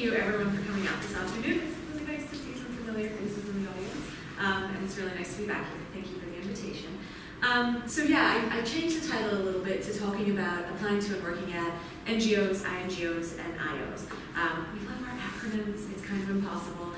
you everyone for coming out this afternoon. It's really nice to see some familiar faces in the audience, and it's really nice to be back here. Thank you for the invitation. I changed the title a little bit to talking about applying to and working at NGOs, INGOs, and IOs. We love our acronyms. It's kind of impossible.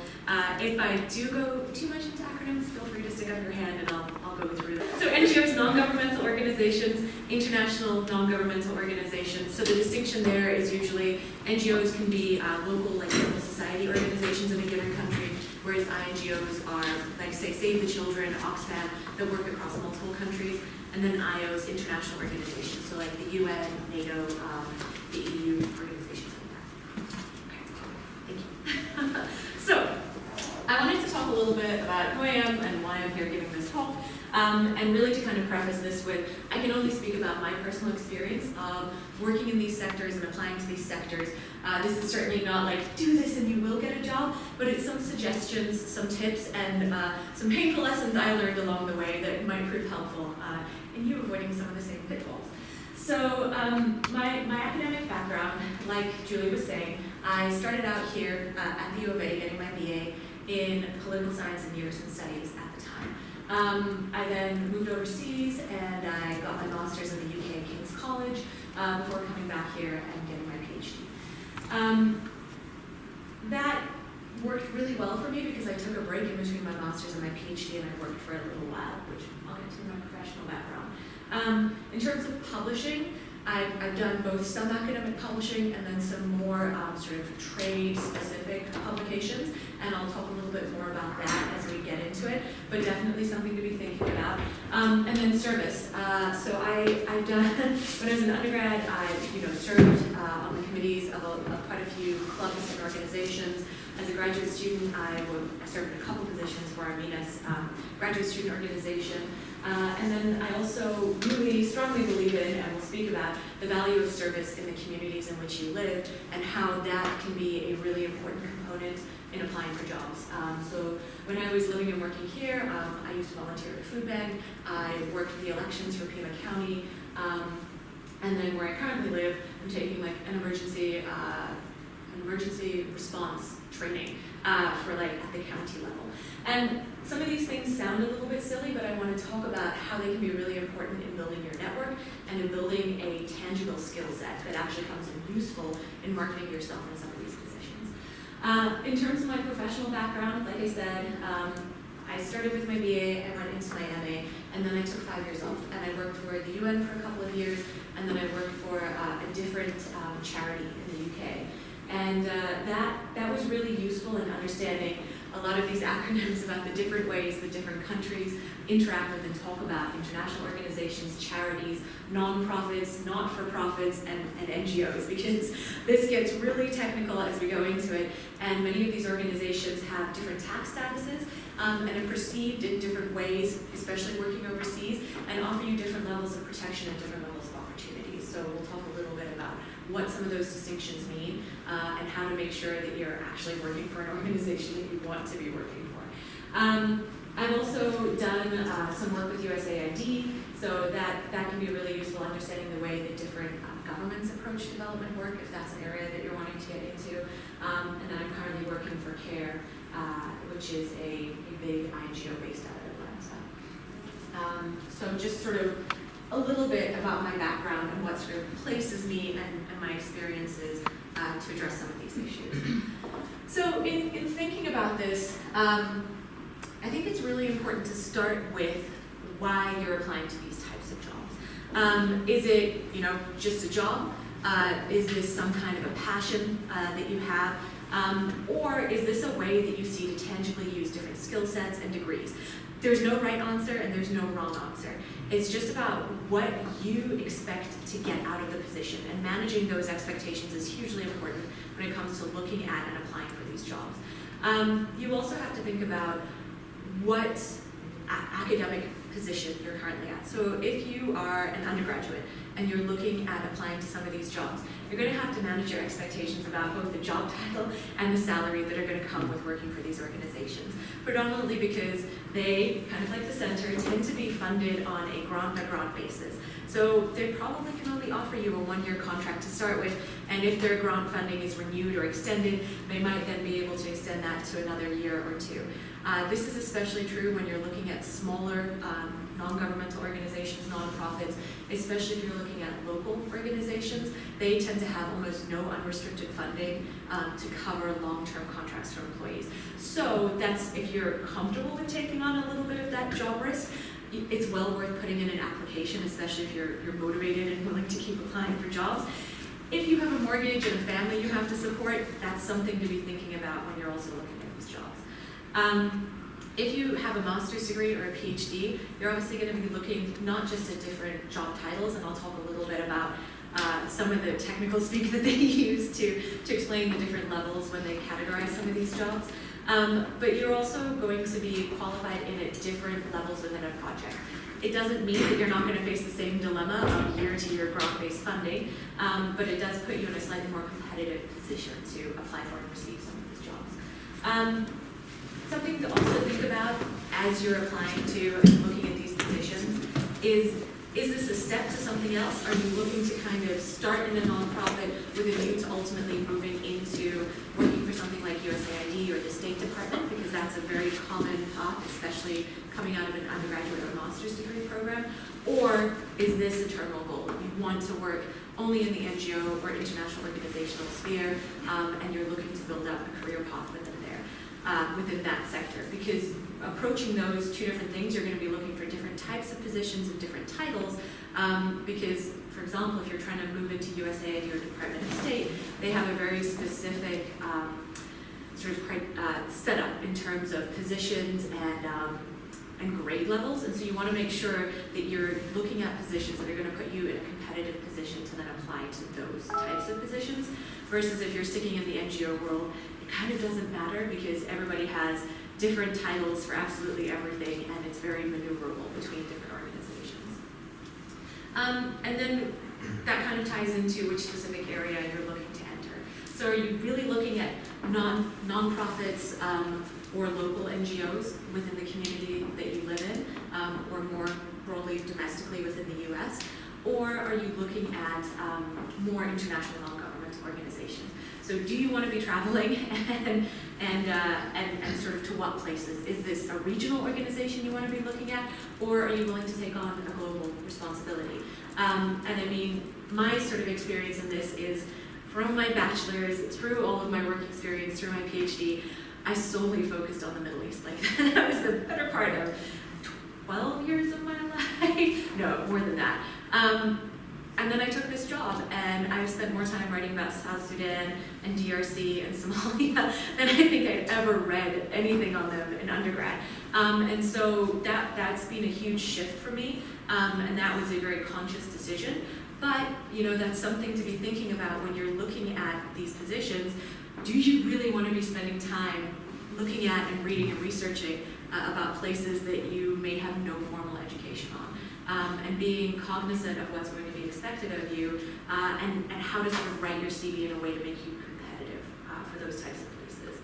If I do go too much into acronyms, feel free to stick up your hand and I'll go through them. So NGOs, non-governmental organizations, international non-governmental organizations. So the distinction there is usually NGOs can be local, like civil society organizations in a given country, whereas INGOs are, like say, Save the Children, Oxfam, that work across multiple countries, and then IOs, international organizations, so like the UN, NATO, the EU, organizations like that. Okay, thank you. So, I wanted to talk a little bit about who I am and why I'm here giving this talk, and really to kind of preface this with, I can only speak about my personal experience of working in these sectors and applying to these sectors. This is certainly not like, do this and you will get a job, but it's some suggestions, some tips, and some painful lessons I learned along the way that might prove helpful in you avoiding some of the same pitfalls. So my academic background, like Julie was saying, I started out here at the U of A getting my BA in political science and European studies at the time. I then moved overseas and I got my master's in the UK at King's College before coming back here and getting my PhD. That worked really well for me because I took a break in between my master's and my PhD and I worked for a little while, which I'll get to my professional background. In terms of publishing, I've done both some academic publishing and then some more sort of trade-specific publications, and I'll talk a little bit more about that as we get into it, but definitely something to be thinking about. And then service. So I've done, when I was an undergrad, I served on the committees of quite a few clubs and organizations. As a graduate student, I served in a couple positions for our MENAS graduate student organization. And then I also really strongly believe in, and will speak about, the value of service in the communities in which you live and how that can be a really important component in applying for jobs. So when I was living and working here, I used to volunteer at a food bank. I worked in the elections for Pima County. And then where I currently live, I'm taking like an emergency response training for like at the county level. And some of these things sound a little bit silly, but I want to talk about how they can be really important in building your network and in building a tangible skill set that actually comes in useful in marketing yourself in some of these positions. In terms of my professional background, like I said, I started with my BA, I went into my MA, and then I took 5 years off. And I worked for the UN for a couple of years, and then I worked for a different charity in the UK. And that was really useful in understanding a lot of these acronyms about the different ways the different countries interact with and talk about international organizations, charities, non-profits, not-for-profits, and NGOs, because this gets really technical as we go into it, and many of these organizations have different tax statuses and are perceived in different ways, especially working overseas, and offer you different levels of protection and different levels of opportunities. So we'll talk a little bit about what some of those distinctions mean and how to make sure that you're actually working for an organization that you want to be working for. I've also done some work with USAID, so that can be really useful understanding the way that different governments approach development work, if that's an area that you're wanting to get into. And then I'm currently working for CARE, which is a big INGO based out of Atlanta. So just sort of a little bit about my background and what sort of places me and my experiences to address some of these issues. So in thinking about this, I think it's really important to start with why you're applying to these types of jobs. Is it, just a job? Is this some kind of a passion that you have? Or is this a way that you see to tangibly use different skill sets and degrees? There's no right answer and there's no wrong answer. It's just about what you expect to get out of the position, and managing those expectations is hugely important when it comes to looking at and applying for these jobs. You also have to think about what academic position you're currently at. So if you are an undergraduate and you're looking at applying to some of these jobs, you're going to have to manage your expectations about both the job title and the salary that are going to come with working for these organizations. Predominantly because they, kind of like the center, tend to be funded on a grant-by-grant basis. So they probably can only offer you a one-year contract to start with, and if their grant funding is renewed or extended, they might then be able to extend that to another year or two. This is especially true when you're looking at smaller non-governmental organizations, nonprofits, especially if you're looking at local organizations. They tend to have almost no unrestricted funding to cover long-term contracts for employees. So that's, if you're comfortable with taking on a little bit of that job risk, it's well worth putting in an application, especially if you're motivated and willing to keep applying for jobs. If you have a mortgage and a family you have to support, that's something to be thinking about when you're also looking at these jobs. If you have a master's degree or a PhD, you're obviously going to be looking not just at different job titles, and I'll talk a little bit about some of the technical speak that they use to explain the different levels when they categorize some of these jobs. But you're also going to be qualified in at different levels within a project. It doesn't mean that you're not going to face the same dilemma of year-to-year grant-based funding, but it does put you in a slightly more competitive position to apply for and receive some of these jobs. Something to also think about as you're applying to and looking at these positions is this a step to something else? Are you looking to kind of start in a nonprofit with a view to ultimately moving into working for something like USAID or the State Department? Because that's a very common path, especially coming out of an undergraduate or master's degree program. Or is this a terminal goal? You want to work only in the NGO or international organizational sphere, and you're looking to build up a career path within that sector. Because approaching those two different things, you're going to be looking for different types of positions and different titles. Because, for example, if you're trying to move into USAID or Department of State, they have a very specific setup in terms of positions and grade levels. And so you want to make sure that you're looking at positions that are going to put you in a competitive position to then apply to those types of positions. Versus if you're sticking in the NGO world, it kind of doesn't matter because everybody has different titles for absolutely everything, and it's very maneuverable between different organizations. And then that kind of ties into which specific area you're looking to enter. So are you really looking at nonprofits or local NGOs within the community that you live in, or more broadly domestically within the US? Or are you looking at more international non-governmental organizations? So do you want to be traveling and sort of to what places? Is this a regional organization you want to be looking at, or are you willing to take on a global responsibility? And I mean, my sort of experience in this is from my bachelor's through all of my work experience through my PhD, I solely focused on the Middle East. Like that was the better part of 12 years of my life. No, more than that. And then I took this job, and I spent more time writing about South Sudan and DRC and Somalia than I think I'd ever read anything on them in undergrad. And so that's been a huge shift for me, and that was a very conscious decision. But, you know, that's something to be thinking about when you're looking at these positions. Do you really want to be spending time looking at and reading and researching about places that you may have no formal education on? And being cognizant of what's going to be expected of you, and how to sort of write your CV in a way to make you competitive for those types of places.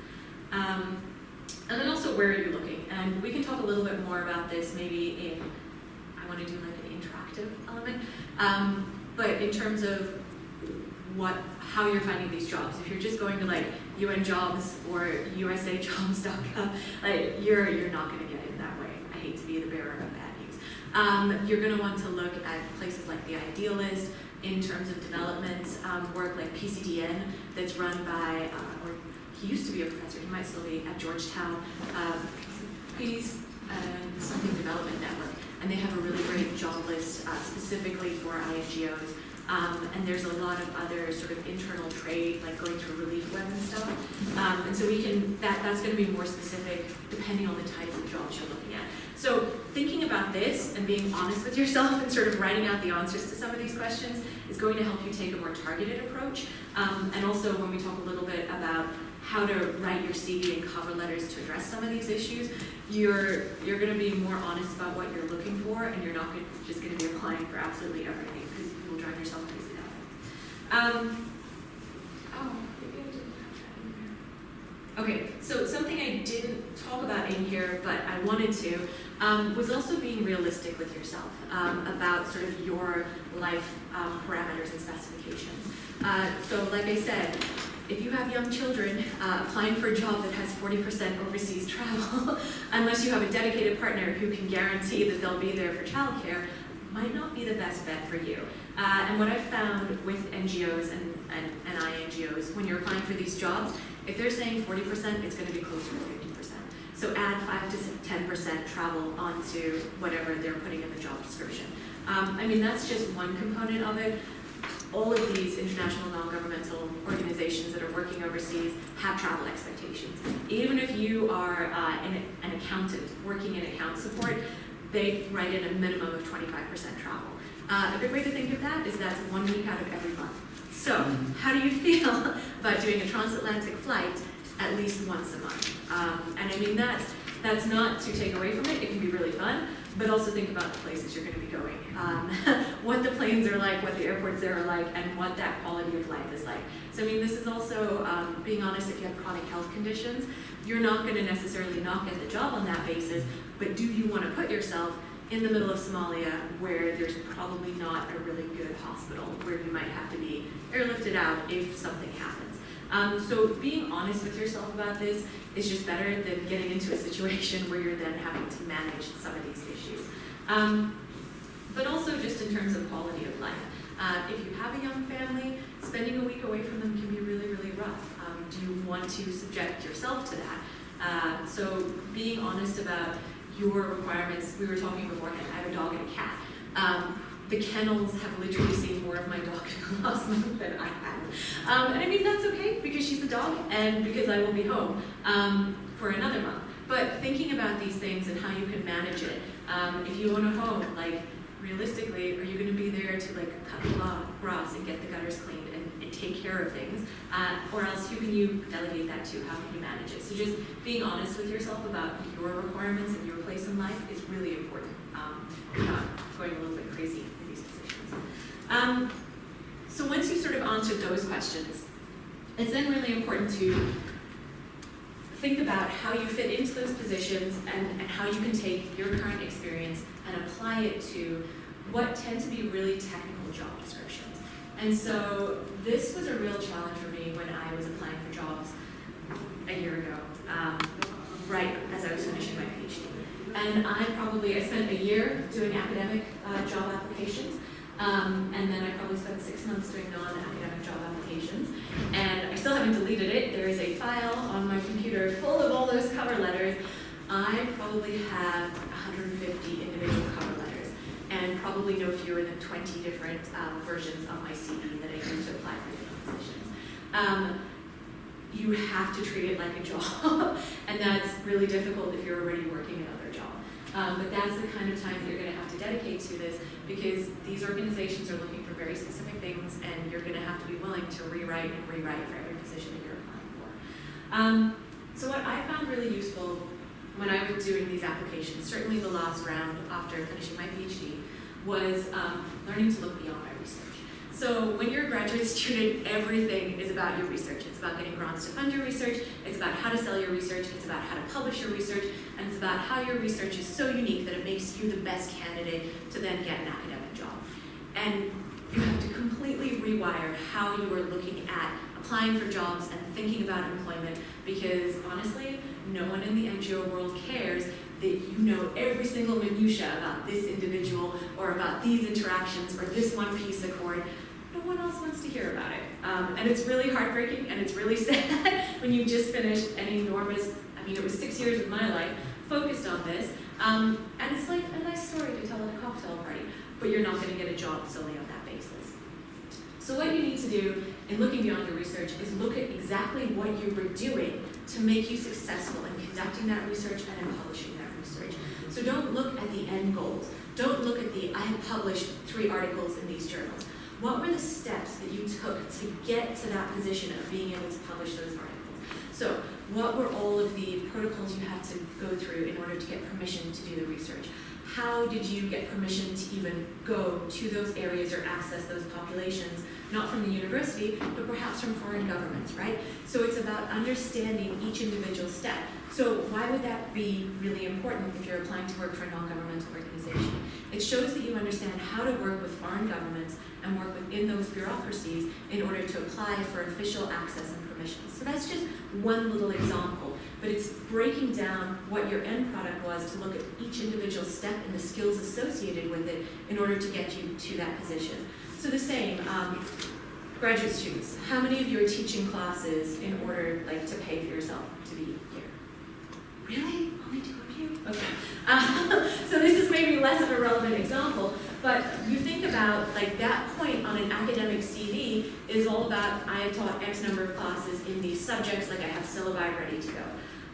And then also, where are you looking? And we can talk a little bit more about this maybe in, I want to do like an interactive element, but in terms of how you're finding these jobs. If you're just going to like UN Jobs or usajobs.com, like you're not going to get in that way. I hate to be the bearer of bad news. You're going to want to look at places like the Idealist in terms of development work, like PCDN, that's run by, or he used to be a professor, he might still be at Georgetown, Peace and something Development Network, and they have a really great job list specifically for INGOs. And there's a lot of other sort of internal trade, like going through Relief Web and stuff. And so we can, that's going to be more specific depending on the types of jobs you're looking at. So thinking about this and being honest with yourself and sort of writing out the answers to some of these questions is going to help you take a more targeted approach. And also when we talk a little bit about how to write your CV and cover letters to address some of these issues, you're going to be more honest about what you're looking for, and you're not just going to be applying for absolutely everything, because you will drive yourself crazy that way. Okay, so something I didn't talk about in here, but I wanted to, was also being realistic with yourself about sort of your life parameters and specifications. So like I said, if you have young children applying for a job that has 40% overseas travel, unless you have a dedicated partner who can guarantee that they'll be there for childcare, might not be the best bet for you. And what I've found with NGOs and NINGOs, when you're applying for these jobs, if they're saying 40%, it's going to be closer to 50%. So add 5 to 10% travel onto whatever they're putting in the job description. I mean, that's just one component of it. All of these international non-governmental organizations that are working overseas have travel expectations. Even if you are an accountant working in account support, they write in a minimum of 25% travel. A good way to think of that is that's 1 week out of every month. So how do you feel about doing a transatlantic flight at least once a month? And I mean, that's not to take away from it. It can be really fun, but also think about the places you're going to be going, what the planes are like, what the airports there are like, and what that quality of life is like. So I mean, this is also being honest. If you have chronic health conditions, you're not going to necessarily not get the job on that basis, but do you want to put yourself in the middle of Somalia where there's probably not a really good hospital, where you might have to be airlifted out if something happens. So being honest with yourself about this is just better than getting into a situation where you're then having to manage some of these issues. But also just in terms of quality of life. If you have a young family, spending a week away from them can be really, really rough. Do you want to subject yourself to that? So being honest about your requirements. We were talking beforehand, I have a dog and a cat. The kennels have literally seen more of my dog in the last month than I have. And I mean, that's okay because she's a dog and because I will be home for another month. But thinking about these things and how you can manage it, if you own a home, like realistically, are you going to be there to like cut the grass and get the gutters cleaned and take care of things? Or else who can you delegate that to? How can you manage it? So just being honest with yourself about your requirements and your place in life is really important. Not going a little bit crazy in these positions. So once you sort of answered those questions, it's then really important to think about how you fit into those positions and how you can take your current experience and apply it to what tend to be really technical job descriptions. And so this was a real challenge for me when I was applying for jobs a year ago, right as I was finishing my PhD. And I spent a year doing academic job applications, and then I probably spent 6 months doing non-academic job applications. And I still haven't deleted it. There is a file on my computer full of all those cover letters. I probably have 150 individual cover letters, and probably no fewer than 20 different versions of my CV that I used to apply for different positions. You have to treat it like a job, and that's really difficult if you're already working another job. But that's the kind of time that you're going to have to dedicate to this, because these organizations are looking for very specific things, and you're going to have to be willing to rewrite for every position that you're applying for. So what I found really useful when I was doing these applications, certainly the last round after finishing my PhD, was learning to look beyond my research. So when you're a graduate student, everything is about your research. It's about getting grants to fund your research, it's about how to sell your research, it's about how to publish your research, and it's about how your research is so unique that it makes you the best candidate to then get an academic job. And you have to completely rewire how you are looking at applying for jobs and thinking about employment, because honestly, no one in the NGO world cares that you know every single minutia about this individual or about these interactions or this one piece of code. No one else wants to hear about it. And it's really heartbreaking and it's really sad when you just finished an enormous, it was 6 years of my life focused on this. And it's like a nice story to tell at a cocktail party, but you're not going to get a job solely on that basis. So what you need to do in looking beyond your research is look at exactly what you were doing to make you successful in conducting that research and in publishing that research. So don't look at the end goals. Don't look at I have published 3 articles in these journals. What were the steps that you took to get to that position of being able to publish those articles? So what were all of the protocols you had to go through in order to get permission to do the research? How did you get permission to even go to those areas or access those populations not from the university, but perhaps from foreign governments, right? So it's about understanding each individual step. So why would that be really important if you're applying to work for a non-governmental organization? It shows that you understand how to work with foreign governments and work within those bureaucracies in order to apply for official access and permissions. So that's just one little example, but it's breaking down what your end product was to look at each individual step and the skills associated with it in order to get you to that position. So the same, graduate students, how many of you are teaching classes in order to pay for yourself to be here? Really? Only 2 of you? Okay. So this is maybe less of a relevant example, but you think about that point on an academic CV is all about I have taught X number of classes in these subjects, I have syllabi ready to go.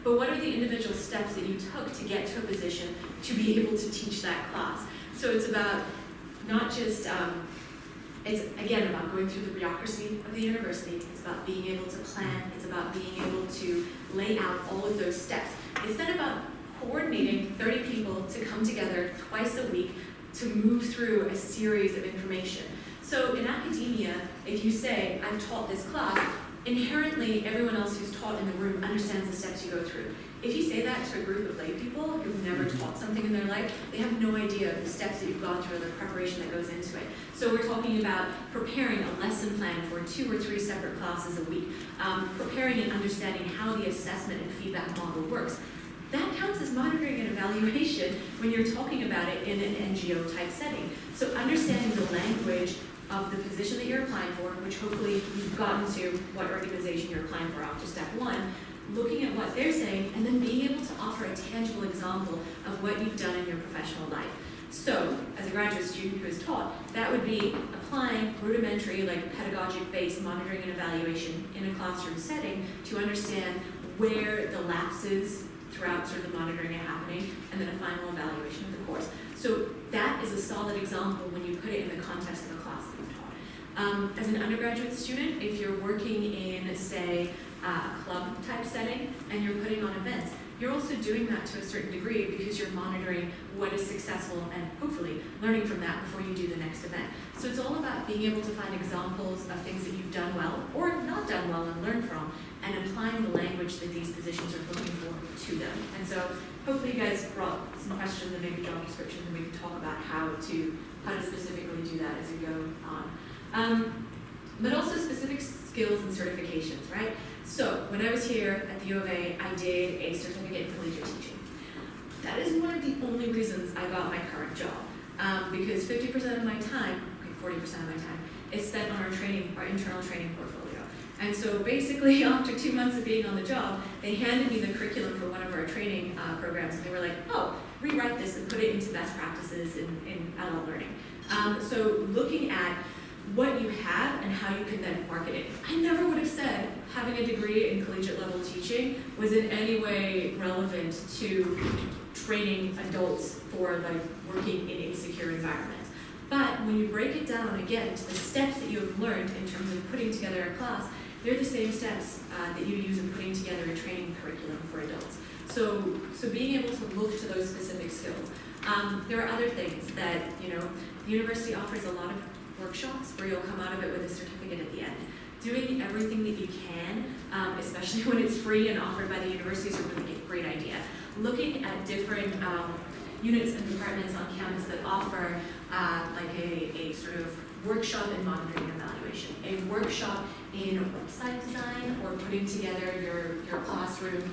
But what are the individual steps that you took to get to a position to be able to teach that class? So it's about not just, it's again about going through the bureaucracy of the university, it's about being able to plan, it's about being able to lay out all of those steps. It's then about coordinating 30 people to come together twice a week to move through a series of information. So in academia, if you say, I've taught this class, inherently everyone else who's taught in the room understands the steps you go through. If you say that to a group of lay people who've never taught something in their life, they have no idea of the steps that you've gone through and the preparation that goes into it. So we're talking about preparing a lesson plan for 2 or 3 separate classes a week, preparing and understanding how the assessment and feedback model works. That counts as monitoring and evaluation when you're talking about it in an NGO type setting. So understanding the language of the position that you're applying for, which hopefully you've gotten to what organization you're applying for after step 1, looking at what they're saying, and then being able to offer a tangible example of what you've done in your professional life. So, as a graduate student who is taught, that would be applying rudimentary, pedagogic-based monitoring and evaluation in a classroom setting to understand where the lapses throughout sort of the monitoring are happening, and then a final evaluation of the course. So that is a solid example when you put it in the context of a class that you've taught. As an undergraduate student, if you're working in, say, a club type setting and you're putting on events, you're also doing that to a certain degree because you're monitoring what is successful and hopefully learning from that before you do the next event. So it's all about being able to find examples of things that you've done well or not done well and learn from, and applying the language that these positions are looking for to them. And so hopefully you guys brought some questions and maybe job descriptions, and we can talk about how to specifically do that as we go on. But also specific skills and certifications, right? So when I was here at the U of A, I did a certificate in collegiate teaching. That is one of the only reasons I got my current job, because 50% of my time, 40% of my time, is spent on our internal training portfolio. And so basically, after 2 months of being on the job, they handed me the curriculum for one of our training programs, and they were like, oh, rewrite this and put it into best practices in adult learning. So looking at what you have and how you can then market it. I never would have said having a degree in collegiate level teaching was in any way relevant to training adults for working in insecure environments. But when you break it down again to the steps that you have learned in terms of putting together a class, they're the same steps that you use in putting together a training curriculum for adults. So being able to look to those specific skills. There are other things that, the university offers a lot of workshops where you'll come out of it with a certificate at the end. Doing everything that you can, especially when it's free and offered by the university, is a really great idea. Looking at different units and departments on campus that offer a sort of workshop in monitoring and evaluation, a workshop in website design, or putting together your classroom,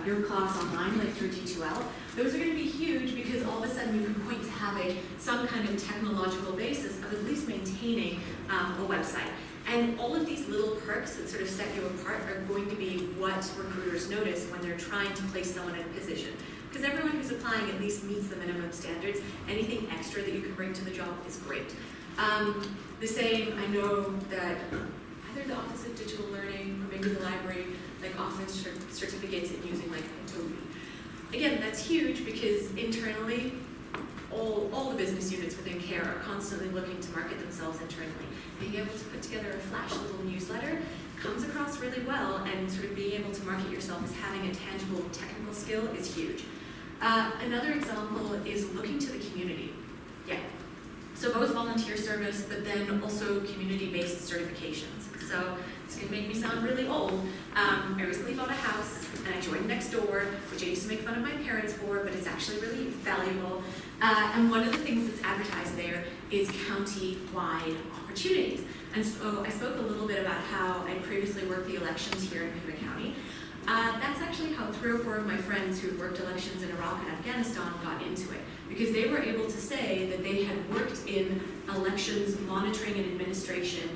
your class online, through D2L. Those are going to be huge because all of a sudden you can point to having some kind of technological basis of at least maintaining a website. And all of these little perks that sort of set you apart are going to be what recruiters notice when they're trying to place someone in a position. Because everyone who's applying at least meets the minimum standards. Anything extra that you can bring to the job is great. The same, I know that either the Office of Digital Learning or maybe the library offers certificates in using Adobe. Again, that's huge because internally, all the business units within CARE are constantly looking to market themselves internally. Being able to put together a flash little newsletter comes across really well, and sort of being able to market yourself as having a tangible technical skill is huge. Another example is looking to the community. Yeah. So both volunteer service, but then also community-based certifications. So it's gonna make me sound really old. I recently bought a house and I joined Nextdoor, which I used to make fun of my parents for, but it's actually really valuable. And one of the things that's advertised there is county-wide opportunities. And so I spoke a little bit about how I previously worked the elections here in Pima County. That's actually how 3 or 4 of my friends who worked elections in Iraq and Afghanistan got into it, because they were able to say that they had worked in elections monitoring and administration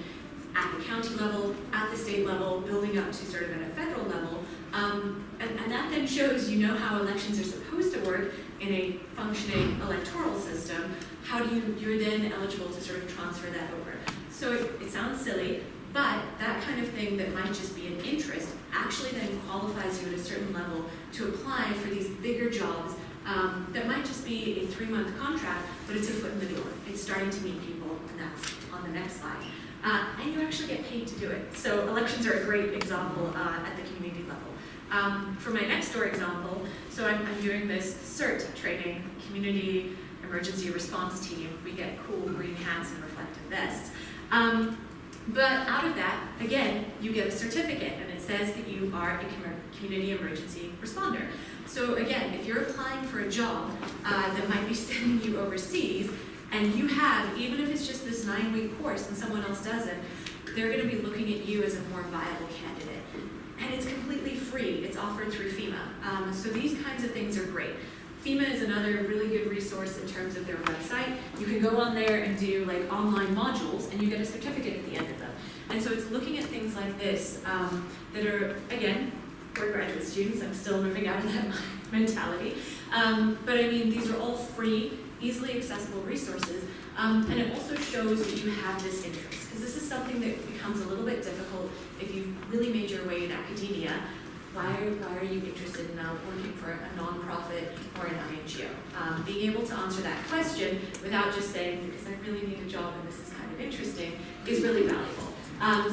at the county level, at the state level, building up to sort of at a federal level. And that then shows you know how elections are supposed to work in a functioning electoral system. How do you're then eligible to sort of transfer that over. So it sounds silly, but that kind of thing that might just be an interest actually then qualifies you at a certain level to apply for these bigger jobs that might just be a 3-month contract, but it's a foot in the door. It's starting to meet people, and that's on the next slide. And you actually get paid to do it. So elections are a great example at the community level. For my Nextdoor example, so I'm doing this CERT training, Community Emergency Response Team. We get cool green hats and reflective vests. But out of that, again, you get a certificate, and it says that you are a community emergency responder. So again, if you're applying for a job that might be sending you overseas, and you have, even if it's just this 9-week course and someone else doesn't, they're going to be looking at you as a more viable candidate. And it's completely free. It's offered through FEMA. So these kinds of things are great. FEMA is another really good resource in terms of their website. You can go on there and do like online modules, and you get a certificate at the end of them. And so it's looking at things like this that are, again, for graduate students. I'm still moving out of that mentality. But I mean, these are all free, easily accessible resources. And it also shows that you have this interest, because this is something that becomes a little bit difficult if you've really made your way in academia. Why are you interested in working for a nonprofit or an INGO? Being able to answer that question without just saying, because I really need a job and this is kind of interesting, is really valuable.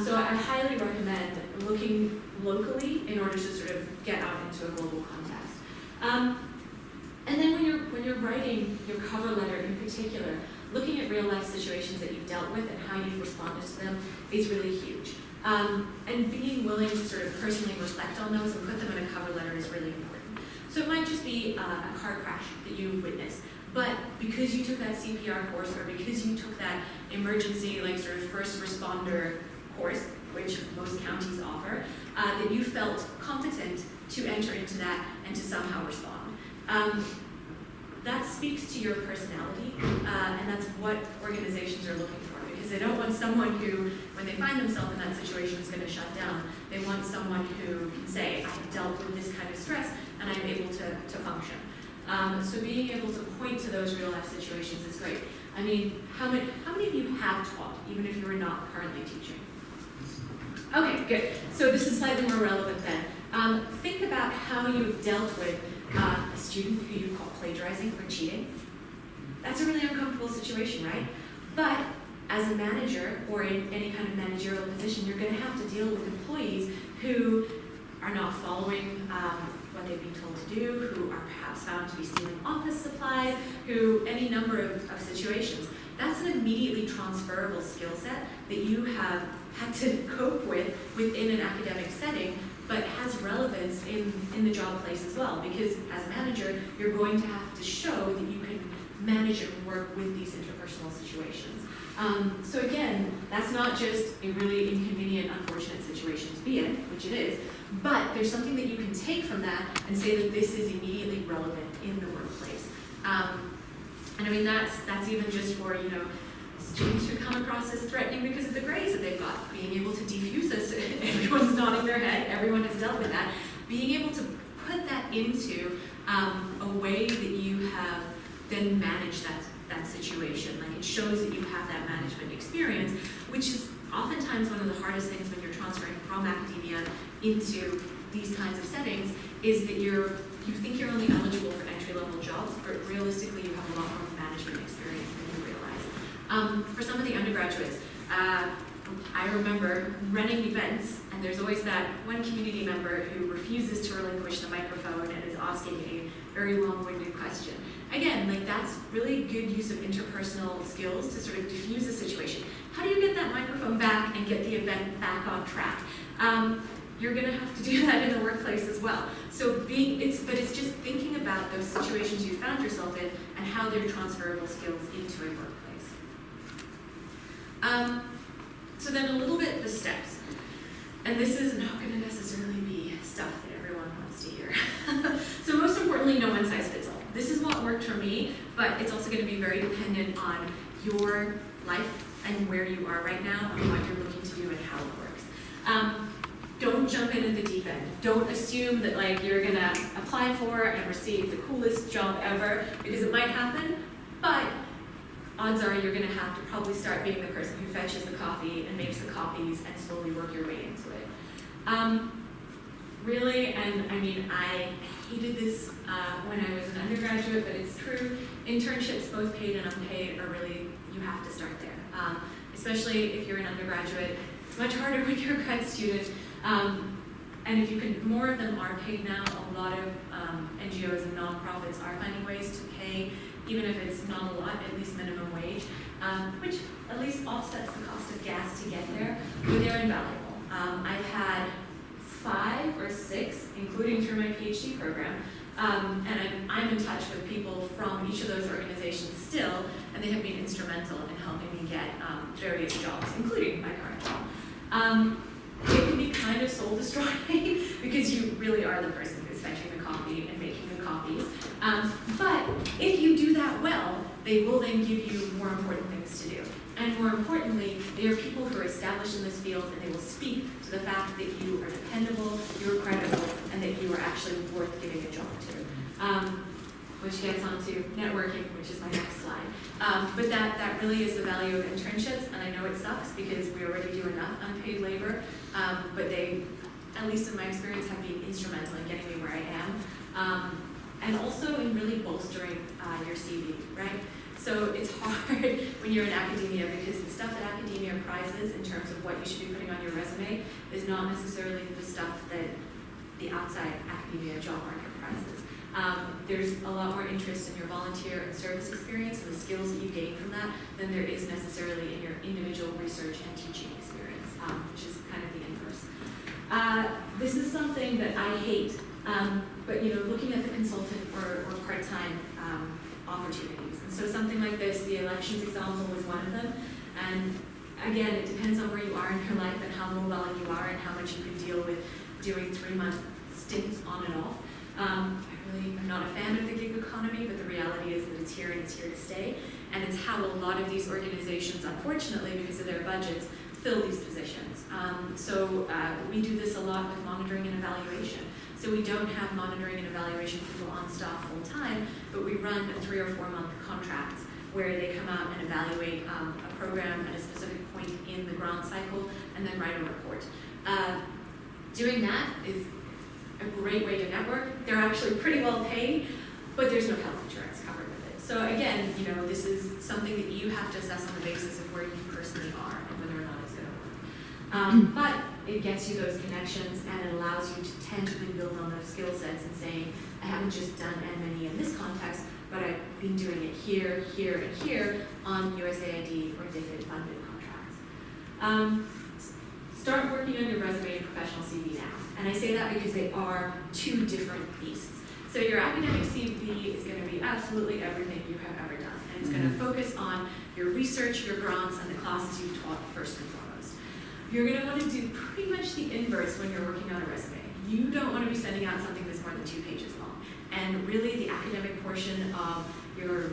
So I highly recommend looking locally in order to sort of get out into a global context. And then when you're writing your cover letter in particular, looking at real life situations that you've dealt with and how you've responded to them is really huge. And being willing to sort of personally reflect on those and put them in a cover letter is really important. So it might just be a car crash that you witnessed, but because you took that CPR course or because you took that emergency, like sort of first responder course, which most counties offer, that you felt competent to enter into that and to somehow respond. That speaks to your personality, and that's what organizations are looking for, because they don't want someone who, when they find themselves in that situation, is going to shut down. They want someone who can say, I've dealt with this kind of stress, and I'm able to function. So being able to point to those real life situations is great. I mean, how many of you have taught, even if you are not currently teaching? Okay, good. So this is slightly more relevant then. Think about how you've dealt with a student who you call plagiarizing or cheating. That's a really uncomfortable situation, right? But as a manager or in any kind of managerial position, you're going to have to deal with employees who are not following what they've been told to do, who are perhaps found to be stealing office supplies, who any number of situations. That's an immediately transferable skill set that you have had to cope with within an academic setting, but has relevance in the job place as well, because as a manager, you're going to have to show that you can manage and work with these interpersonal situations. So again, that's not just a really inconvenient, unfortunate situation to be in, which it is, but there's something that you can take from that and say that this is immediately relevant in the workplace. And I mean, that's even just for, students who come across as threatening because of the grades that they've got. Being able to defuse this, everyone's nodding their head, everyone has dealt with that. Being able to put that into a way that you have then managed that situation. Like, it shows that you have that management experience, which is oftentimes one of the hardest things when you're transferring from academia into these kinds of settings, is that you think you're only eligible for entry-level jobs, but realistically you have a lot more management experience than you realize. For some of the undergraduates, I remember running events, and there's always that one community member who refuses to relinquish the microphone and is asking a very long-winded question. Again, like that's really good use of interpersonal skills to sort of diffuse a situation. How do you get that microphone back and get the event back on track? You're going to have to do that in the workplace as well. So it's just thinking about those situations you found yourself in and how they're transferable skills into a workplace. So then a little bit the steps. And this is not going to necessarily be stuff that everyone wants to hear. So most importantly, no one size fits all. This is what worked for me, but it's also going to be very dependent on your life and where you are right now and what you're looking to do and how it works. Don't jump in at the deep end. Don't assume that like you're going to apply for and receive the coolest job ever, because it might happen, but odds are you're going to have to probably start being the person who fetches the coffee and makes the copies and slowly work your way into it. Really, and I mean, I hated this when I was an undergraduate, but it's true. Internships, both paid and unpaid, are really, you have to start there. Especially if you're an undergraduate. It's much harder when you're a grad student. And if you can, more of them are paid now. A lot of NGOs and nonprofits are finding ways to pay, even if it's not a lot, at least minimum wage, which at least offsets the cost of gas to get there, but they're invaluable. I've had 5 or 6, including through my PhD program, and I'm in touch with people from each of those organizations still, and they have been instrumental in helping me get various jobs, including my current job. It can be kind of soul-destroying because you really are the person who's fetching the coffee and making the copies. But if you do that well, they will then give you more important things to do. And more importantly, they are people who are established in this field, and they will speak to the fact that you are dependable, you're credible, and that you are actually worth giving a job to. Which gets onto networking, which is my next slide. But that really is the value of internships, and I know it sucks because we already do enough unpaid labor, but they, at least in my experience, have been instrumental in getting me where I am, and also in really bolstering your CV, right? So it's hard when you're in academia because the stuff that academia prizes in terms of what you should be putting on your resume is not necessarily the stuff that the outside academia job market prizes. There's a lot more interest in your volunteer and service experience and the skills that you gain from that than there is necessarily in your individual research and teaching experience, which is kind of the inverse. This is something that I hate, but looking at the consultant or part-time opportunities. And so something like this, the elections example was one of them. And again, it depends on where you are in your life and how mobile you are and how much you can deal with doing 3-month stints on and off. I'm not a fan of the gig economy, but the reality is that it's here and it's here to stay. And it's how a lot of these organizations, unfortunately, because of their budgets, fill these positions. So we do this a lot with monitoring and evaluation. So we don't have monitoring and evaluation people on staff full time, but we run 3 or 4 month contracts where they come out and evaluate a program at a specific point in the grant cycle and then write a report. Doing that is a great way to network. They're actually pretty well paid, but there's no health insurance covered with it. So again, this is something that you have to assess on the basis of where you personally are and whether or not it's going to work. But it gets you those connections and it allows you to tangibly build on those skill sets and saying, I haven't just done M&E in this context, but I've been doing it here, here, and here on USAID or DFID funded contracts. Start working on your resume and professional CV now. And I say that because they are 2 different beasts. So your academic CV is going to be absolutely everything you have ever done. And it's going to focus on your research, your grants, and the classes you've taught first and foremost. You're going to want to do pretty much the inverse when you're working on a resume. You don't want to be sending out something that's more than 2 pages long. And really the academic portion of your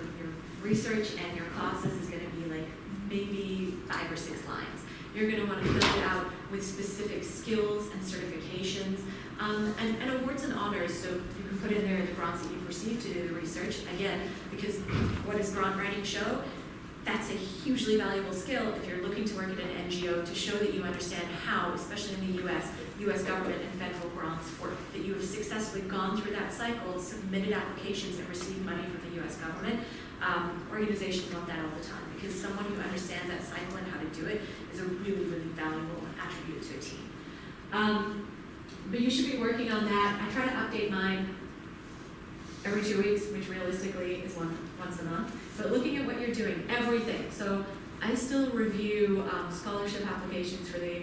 research and your classes is going to be like maybe 5 or 6 lines. You're going to want to fill it out with specific skills and certifications and awards and honors. So you can put in there the grants that you've received to do the research. Again, because what does grant writing show? That's a hugely valuable skill if you're looking to work at an NGO to show that you understand how, especially in the US government and federal grants work, that you have successfully gone through that cycle, submitted applications and received money from the US government. Organizations want that all the time because someone who understands that cycle and how to do it is a really, really valuable attribute to a team. But you should be working on that. I try to update mine every 2 weeks, which realistically is once a month. But looking at what you're doing, everything. So I still review scholarship applications for the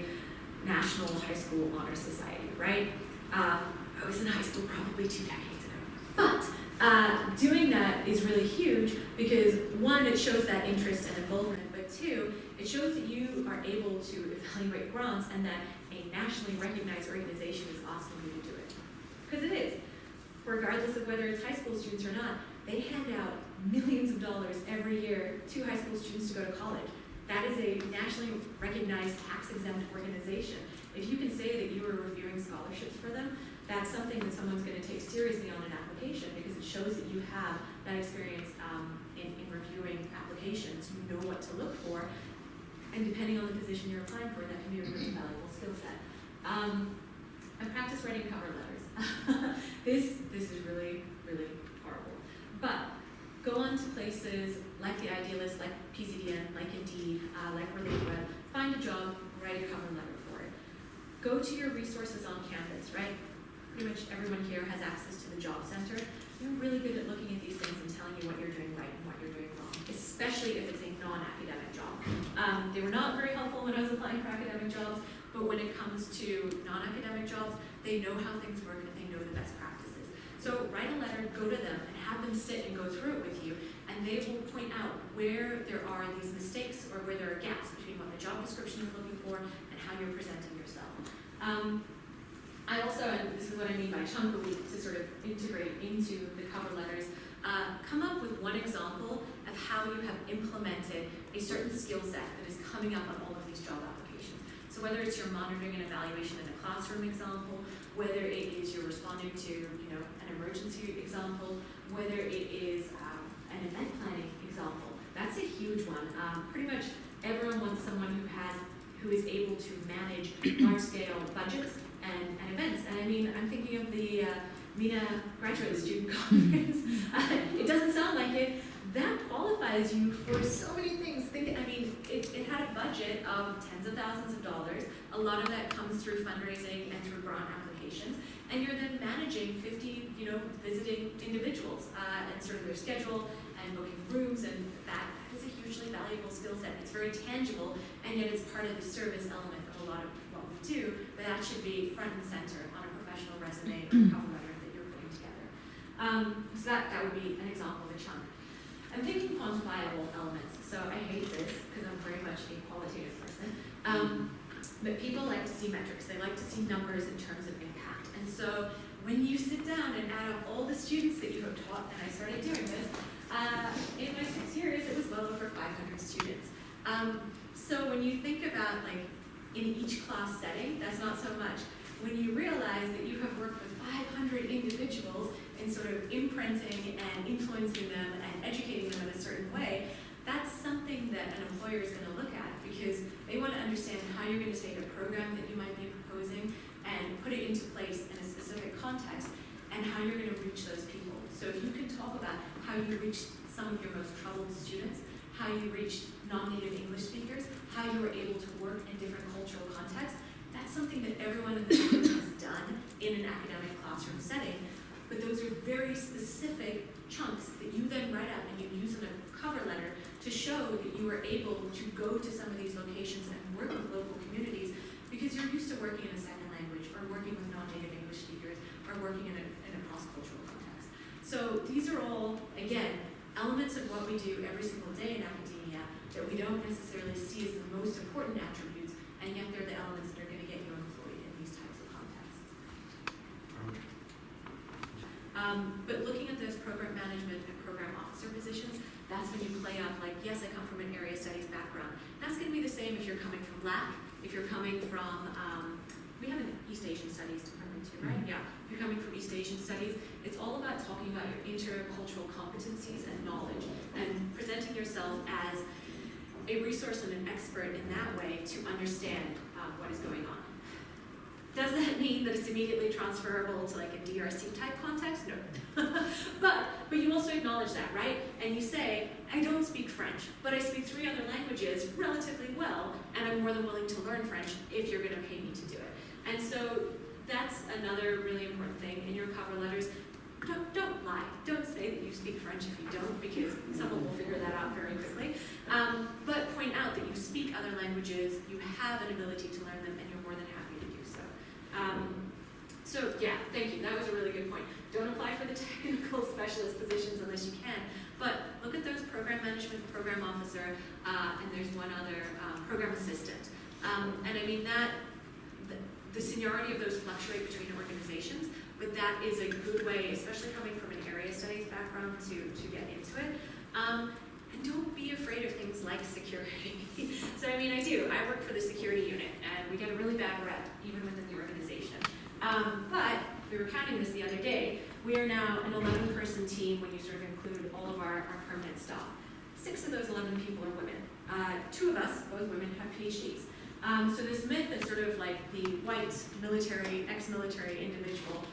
National High School Honor Society, right? I was in high school probably 2 decades ago. But doing that is really huge because one, it shows that interest and involvement, but two, it shows that you are able to evaluate grants and that a nationally recognized organization is asking you to do it. Because it is. Regardless of whether it's high school students or not, they hand out millions of dollars every year to high school students to go to college. That is a nationally recognized tax-exempt organization. If you can say that you are reviewing scholarships for them, that's something that someone's going to take seriously on an application because it shows that you have that experience in reviewing applications. You know what to look for, and depending on the position you're applying for, that can be a really valuable skill set. I practice writing cover letters. This is really, really horrible. But go on to places like the Idealist, like PCDN, like Indeed, like RelateWeb, find a job, write a cover letter for it. Go to your resources on campus, right? Pretty much everyone here has access to the job center. You're really good at looking at these things and telling you what you're doing right and what you're doing wrong, especially if it's a non-academic job. They were not very helpful when I was applying for academic jobs, but when it comes to non-academic jobs, they know how things work and they know the best practices. So write a letter, go to them, and have them sit and go through it with you, and they will point out where there are these mistakes or where there are gaps between what the job description is looking for and how you're presenting yourself. I also, and this is what I mean by chunk a week to sort of integrate into the cover letters, come up with one example of how you have implemented a certain skill set that is coming up on all of these job applications. So whether it's your monitoring and evaluation in a classroom example, whether it is you're responding to an emergency example, whether it is an event planning example, that's a huge one. Pretty much everyone wants someone who is able to manage large-scale budgets and events. And I mean, I'm thinking of the MENA graduate student conference. It doesn't sound like it. That qualifies you for so many things. It had a budget of tens of thousands of dollars. A lot of that comes through fundraising and through grant applications. And you're then managing 50, visiting individuals and sort of their schedule and booking rooms, and that is a hugely valuable skill set. It's very tangible, and yet it's part of the service element of a lot of what we do, but that should be front and center on a professional resume or cover letter that you're putting together. So that would be an example of a chunk. I'm thinking quantifiable elements, so I hate this because I'm very much a qualitative person. But people like to see metrics. They like to see numbers in terms of impact. And so when you sit down and add up all the students that you have taught, and I started doing this, in my 6 years, it was well over 500 students. So when you think about in each class setting, that's not so much. When you realize that you have worked with 500 individuals and sort of imprinting and influencing them and educating them in a certain way, that's something that an employer is going to look at because they want to understand how you're going to take a program that you might be proposing and put it into place in a specific context and how you're going to reach those people. So if you can talk about how you reached some of your most troubled students, how you reached non-native English speakers, how you were able to work in different cultural contexts, that's something that everyone in the group has done in an academic classroom setting, but those are very specific chunks that you then write up and you use in a cover letter to show that you were able to go to some of these locations and work with local communities because you're used to working in a second language or working with non-native English speakers or working in a cross-cultural context. So these are all, again, elements of what we do every single day in academia that we don't necessarily see as the most important attributes, and yet they're the elements that are going to get you employed in these types of contexts. But looking at those program management and program officer positions, that's when you play up yes, I come from an area studies background. That's going to be the same if you're coming from LAC, if you're coming from, we have an East Asian Studies department too, right? Yeah, if you're coming from East Asian Studies, it's all about talking about your intercultural competencies and knowledge and presenting yourself as a resource and an expert in that way to understand what is going on. Does that mean that it's immediately transferable to like a DRC type context? No. but you also acknowledge that, right? And you say, I don't speak French, but I speak 3 other languages relatively well, and I'm more than willing to learn French if you're going to pay me to do it. And so that's another really important thing in your cover letters. Don't lie. Don't say that you speak French if you don't, because someone will figure that out very quickly. But point out that you speak other languages, you have an ability to learn them, and you're more than happy to do so. So yeah, thank you. That was a really good point. Don't apply for the technical specialist positions unless you can. But look at those program management, program officer, and there's one other, program assistant. And I mean that, the seniority of those fluctuate between organizations, but that is a good way, especially coming from an area studies background, to get into it. And don't be afraid of things like security. So I mean, I work for the security unit, and we get a really bad rep, even within the organization. But we were counting this the other day. We are now an 11-person team when you sort of include all of our permanent staff. 6 of those 11 people are women. 2 of us, both women, have PhDs. So this myth of sort of like the white military, ex-military individual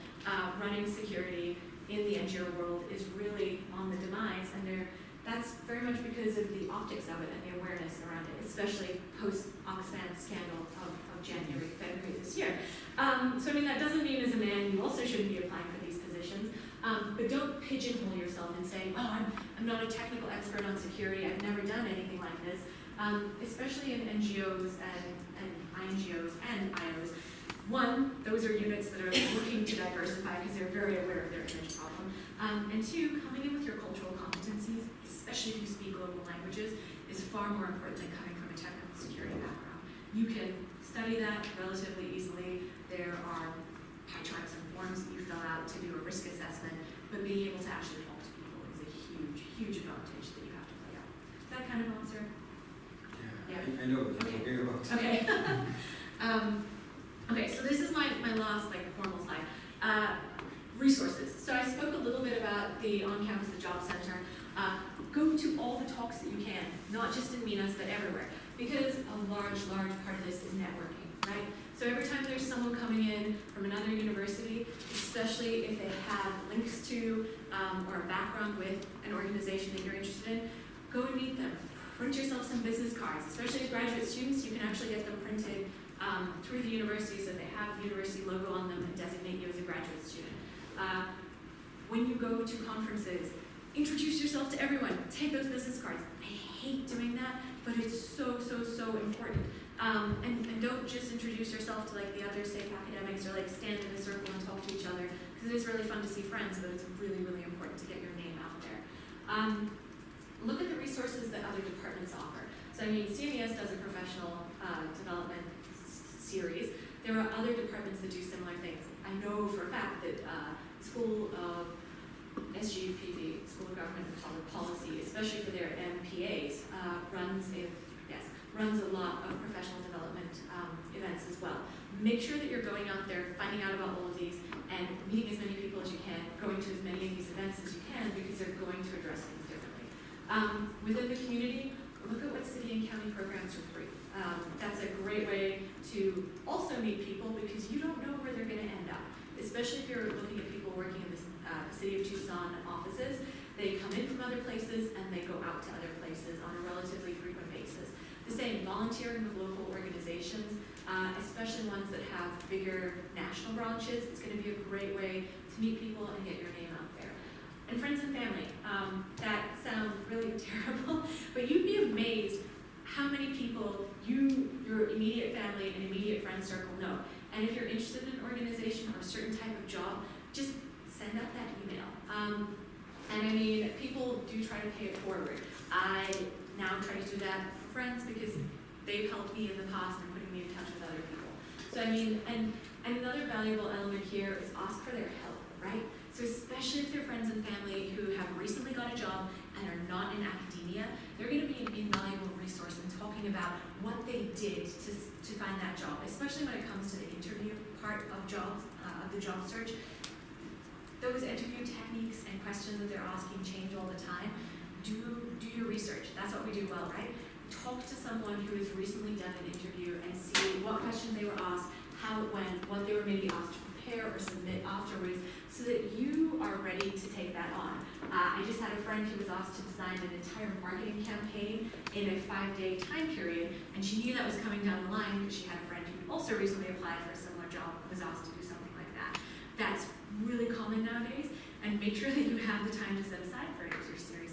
running security in the NGO world is really on the demise, and that's very much because of the optics of it and the awareness around it, especially post-Oxfam scandal of January, February this year. So I mean, that doesn't mean as a man you also shouldn't be applying for these positions, but don't pigeonhole yourself and say, oh, I'm not a technical expert on security, I've never done anything like this, especially in NGOs and INGOs and IOs. One, those are units that are looking to diversify because they're very aware of their image problem. And 2, coming in with your cultural competencies, especially if you speak global languages, is far more important than coming from a technical security background. You can study that relatively easily. There are pie charts and forms that you fill out to do a risk assessment, but being able to actually talk to people is a huge, huge advantage that you have to play out. Is that kind of answer? Yeah. I know what you're talking about. Okay. Okay, so this is my last like formal slide. Resources. So I spoke a little bit about the on-campus, the job center. Go to all the talks that you can, not just in MENAS, but everywhere, because a large part of this is networking, right? So every time there's someone coming in from another university, especially if they have links to or a background with an organization that you're interested in, go and meet them. Print yourself some business cards, especially as graduate students. You can actually get them printed through the university so they have the university logo on them and designate you as a graduate student. When you go to conferences, introduce yourself to everyone. Take those business cards. I hate doing that, but it's so important. And don't just introduce yourself to like the other safe academics or like stand in a circle and talk to each other, because it is really fun to see friends, but it's really important to get your name out there. Look at the resources that other departments offer. So I mean, CMES does a professional development series. There are other departments that do similar things. I know for a fact that School of SGPV, School of Government and Public Policy, especially for their MPAs, runs a lot of professional development events as well. Make sure that you're going out there, finding out about all of these, and meeting as many people as you can, going to as many of these events as you can, because they're going to address things differently. Within the community, look at what city and county programs are free. That's a great way to also meet people, because you don't know where they're going to end up, especially if you're looking at people working in the City of Tucson offices. They come in from other places and they go out to other places on a relatively frequent basis. The same, volunteering with local organizations, especially ones that have bigger national branches. It's going to be a great way to meet people and get your name out there. And friends and family. That sounds really terrible, but you'd be amazed how many people your immediate family and immediate friend circle know. And if you're interested in an organization or a certain type of job, just send out that email. And I mean, people do try to pay it forward. I now try to do that for friends because they've helped me in the past and putting me in touch with other people. So I mean, and another valuable element here is ask for their help, right? So especially if they're friends and family who have recently got a job and are not in academia, they're going to be an invaluable resource in talking about what they did to find that job, especially when it comes to the interview part of jobs, of the job search. Those interview techniques and questions that they're asking change all the time. Do your research. That's what we do well, right? Talk to someone who has recently done an interview and see what questions they were asked, how it went, what they were maybe asked to prepare or submit afterwards, so that you are ready to take that on. I just had a friend who was asked to design an entire marketing campaign in a 5-day time period, and she knew that was coming down the line because she had a friend who also recently applied for a similar job and was asked to do something like that. That's really common nowadays, and make sure that you have the time to set aside for it if you're serious